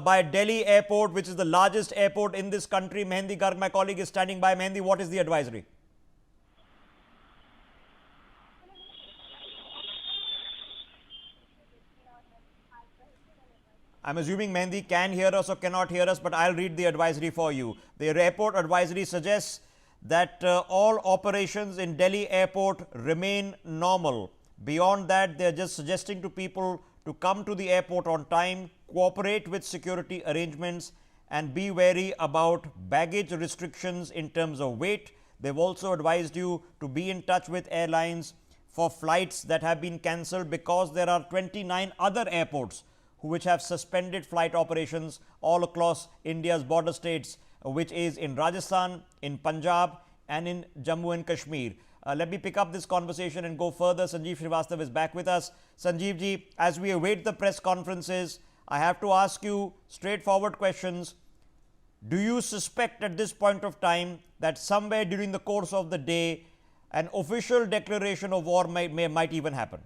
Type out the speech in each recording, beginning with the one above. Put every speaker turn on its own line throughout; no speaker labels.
by Delhi Airport, which is the largest airport in this country. Mehendi Garg, my colleague, is standing by. Mehendi, what is the advisory? I'm assuming Mehendi can hear us or cannot hear us, but I'll read the advisory for you. The airport advisory suggests that all operations in Delhi Airport remain normal. Beyond that, they're just suggesting to people to come to the airport on time, cooperate with security arrangements, and be wary about baggage restrictions in terms of weight. They've also advised you to be in touch with airlines for flights that have been cancelled, because there are 29 other airports which have suspended flight operations all across India's border states, which is in Rajasthan, in Punjab, and in Jammu and Kashmir. Let me pick up this conversation and go further. Sanjeev Srivastava is back with us. Sanjeev ji, as we await the press conferences, I have to ask you straightforward questions. Do you suspect at this point of time that somewhere during the course of the day, an official declaration of war might even happen?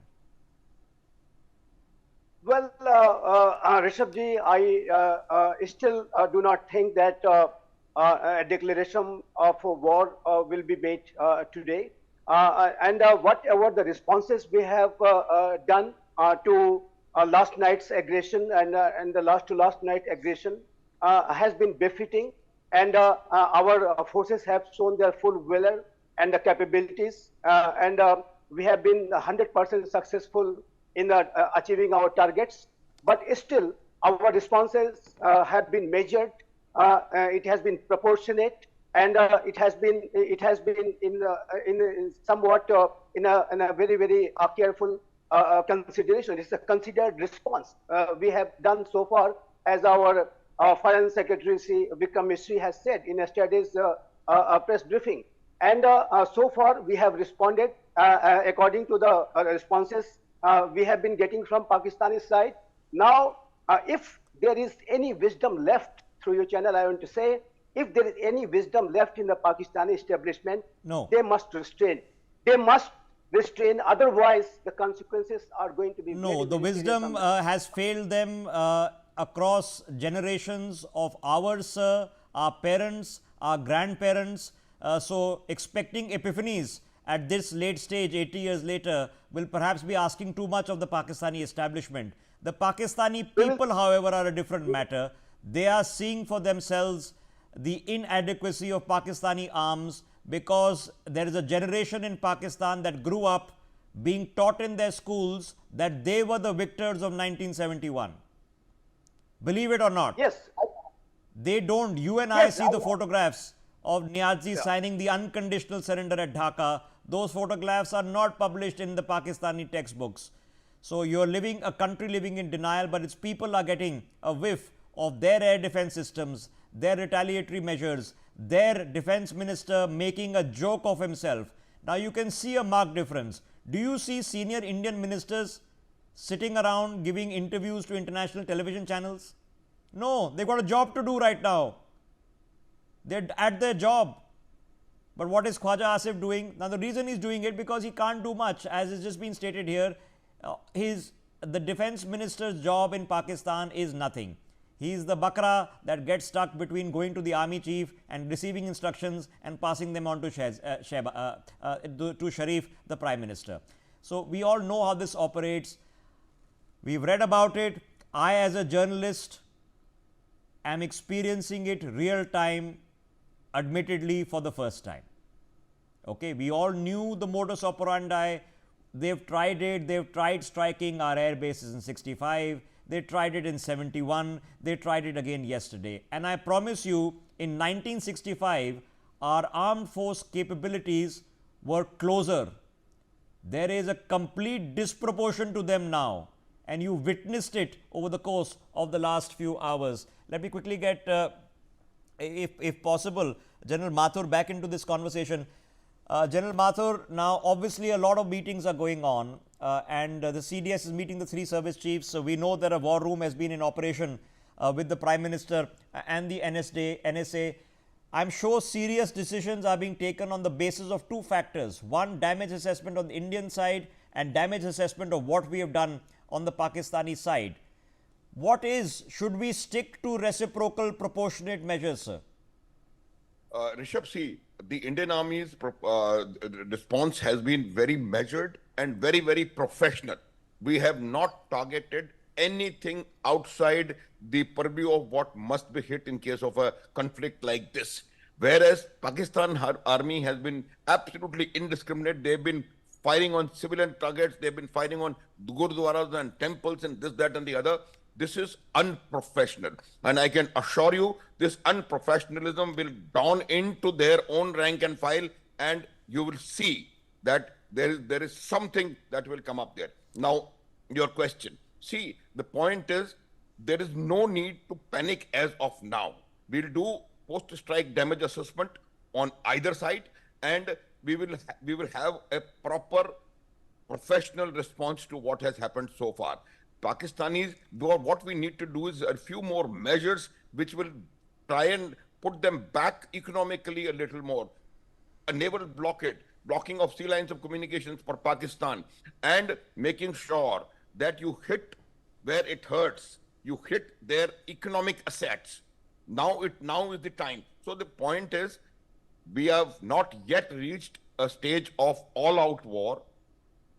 Well, Rishabh-ji, I still do not think that a declaration of war will be made today. And whatever the responses we have done to last night's aggression and the last night aggression has been befitting, and our forces have shown their full valor and the capabilities, and we have been 100% successful in achieving our targets. But still, our responses have been measured. It has been proportionate, and it has been in somewhat in a very careful consideration. It's a considered response we have done so far, as our Foreign Secretary Vikram Misri has said in yesterday's press briefing. And so far, we have responded according to the responses we have been getting from Pakistani side. Now, if there is any wisdom left, through your channel, I want to say, if there is any wisdom left in the Pakistani establishment, they must restrain. They must restrain, otherwise the consequences are going to be
No, the wisdom has failed them across generations of ours, sir, our parents, our grandparents. So expecting epiphanies at this late stage, 80 years later, will perhaps be asking too much of the Pakistani establishment. The Pakistani people, however, are a different matter. They are seeing for themselves the inadequacy of Pakistani arms, because there is a generation in Pakistan that grew up being taught in their schools that they were the victors of 1971. Believe it or not.
Yes.
They don't. You and I see the photographs of Niazi signing the unconditional surrender at Dhaka. Those photographs are not published in the Pakistani textbooks. So you're living a country living in denial, but its people are getting a whiff of their air defense systems, their retaliatory measures, their defense minister making a joke of himself. Now you can see a marked difference. Do you see senior Indian ministers sitting around giving interviews to international television channels? No, they've got a job to do right now. They're at their job. But what is Khwaja Asif doing? Now the reason he's doing it, because he can't do much, as has just been stated here. The defense minister's job in Pakistan is nothing. He is the bakra that gets stuck between going to the army chief and receiving instructions and passing them on to Sharif, the prime minister. So we all know how this operates. We've read about it. I, as a journalist, am experiencing it real time, admittedly for the first time. Okay, we all knew the modus operandi. They've tried it. They've tried striking our air bases in 65. They tried it in 71. They tried it again yesterday. And I promise you, in 1965, our armed force capabilities were closer. There is a complete disproportion to them now. And you witnessed it over the course of the last few hours. Let me quickly get, if possible, General Mathur back into this conversation. General Mathur, now obviously a lot of meetings are going on, and the CDS is meeting the three service chiefs. So we know that a war room has been in operation with the Prime Minister and the NSA. I'm sure serious decisions are being taken on the basis of two factors. One, damage assessment on the Indian side, and damage assessment of what we have done on the Pakistani side. should we stick to reciprocal proportionate measures, sir?
Rishabh, see, the Indian Army's response has been very measured and very, very professional. We have not targeted anything outside the purview of what must be hit in case of a conflict like this. Whereas Pakistan army has been absolutely indiscriminate. They've been firing on civilian targets. They've been firing on gurdwaras and temples and this, that, and the other. This is unprofessional. And I can assure you, this unprofessionalism will dawn into their own rank and file, and you will see that there is something that will come up there. Now, your question. See, the point is, there is no need to panic as of now. We'll do post-strike damage assessment on either side, and we will have a proper professional response to what has happened so far. Pakistanis, what we need to do is a few more measures which will try and put them back economically a little more. A naval blockade, blocking of sea lines of communications for Pakistan, and making sure that you hit where it hurts. You hit their economic assets. Now is the time. So the point is, we have not yet reached a stage of all-out war.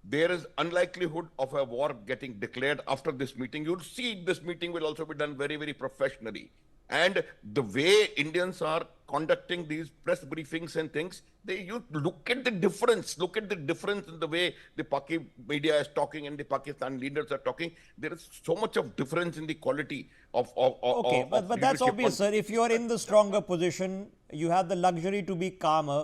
There is unlikelihood of a war getting declared after this meeting. You'll see this meeting will also be done very, very professionally. And the way Indians are conducting these press briefings and things, you look at the difference. Look at the difference in the way the Paki media is talking and the Pakistan leaders are talking. There is so much of difference in the quality of
Okay, but that's obvious, sir. If you are in the stronger position, you have the luxury to be calmer.